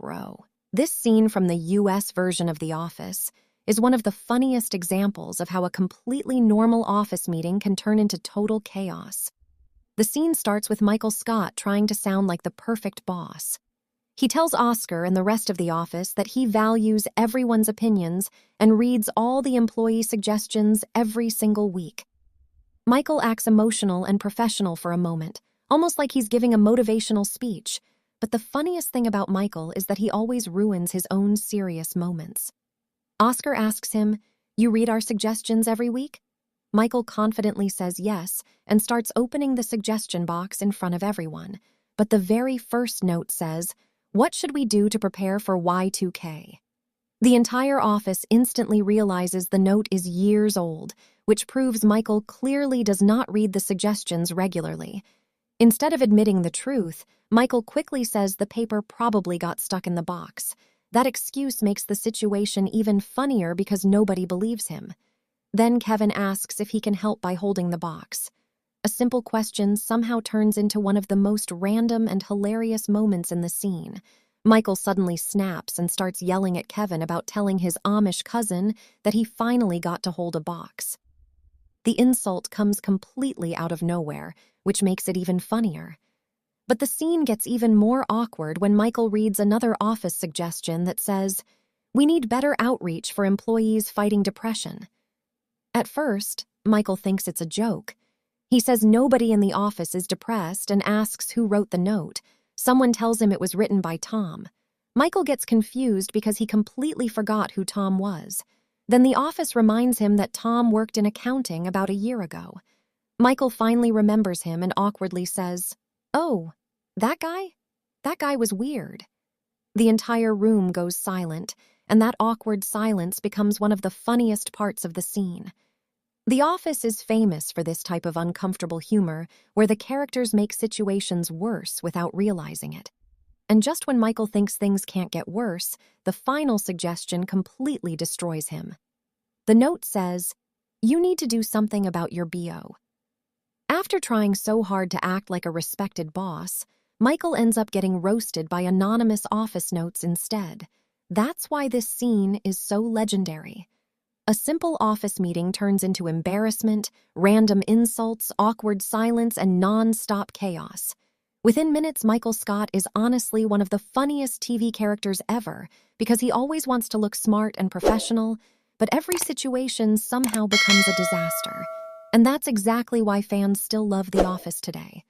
bro. This scene from the US version of The Office is one of the funniest examples of how a completely normal office meeting can turn into total chaos. The scene starts with Michael Scott trying to sound like the perfect boss. He tells Oscar and the rest of the office that he values everyone's opinions and reads all the employee suggestions every single week. Michael acts emotional and professional for a moment, almost like he's giving a motivational speech. But the funniest thing about Michael is that he always ruins his own serious moments. Oscar asks him, "You read our suggestions every week?" Michael confidently says yes and starts opening the suggestion box in front of everyone. But the very first note says, "What should we do to prepare for Y2K?" The entire office instantly realizes the note is years old, which proves Michael clearly does not read the suggestions regularly. Instead of admitting the truth, Michael quickly says the paper probably got stuck in the box. That excuse makes the situation even funnier because nobody believes him. Then Kevin asks if he can help by holding the box. A simple question somehow turns into one of the most random and hilarious moments in the scene. Michael suddenly snaps and starts yelling at Kevin about telling his Amish cousin that he finally got to hold a box. The insult comes completely out of nowhere, which makes it even funnier. But the scene gets even more awkward when Michael reads another office suggestion that says, "We need better outreach for employees fighting depression." At first, Michael thinks it's a joke. He says nobody in the office is depressed and asks who wrote the note. Someone tells him it was written by Tom. Michael gets confused because he completely forgot who Tom was. Then the office reminds him that Tom worked in accounting about a year ago. Michael finally remembers him and awkwardly says, "Oh, that guy? That guy was weird." The entire room goes silent, and that awkward silence becomes one of the funniest parts of the scene. The Office is famous for this type of uncomfortable humor where the characters make situations worse without realizing it. And just when Michael thinks things can't get worse, the final suggestion completely destroys him. The note says, "You need to do something about your BO." After trying so hard to act like a respected boss, Michael ends up getting roasted by anonymous office notes instead. That's why this scene is so legendary. A simple office meeting turns into embarrassment, random insults, awkward silence, and non-stop chaos. Within minutes, Michael Scott is honestly one of the funniest TV characters ever because he always wants to look smart and professional, but every situation somehow becomes a disaster. And that's exactly why fans still love The Office today.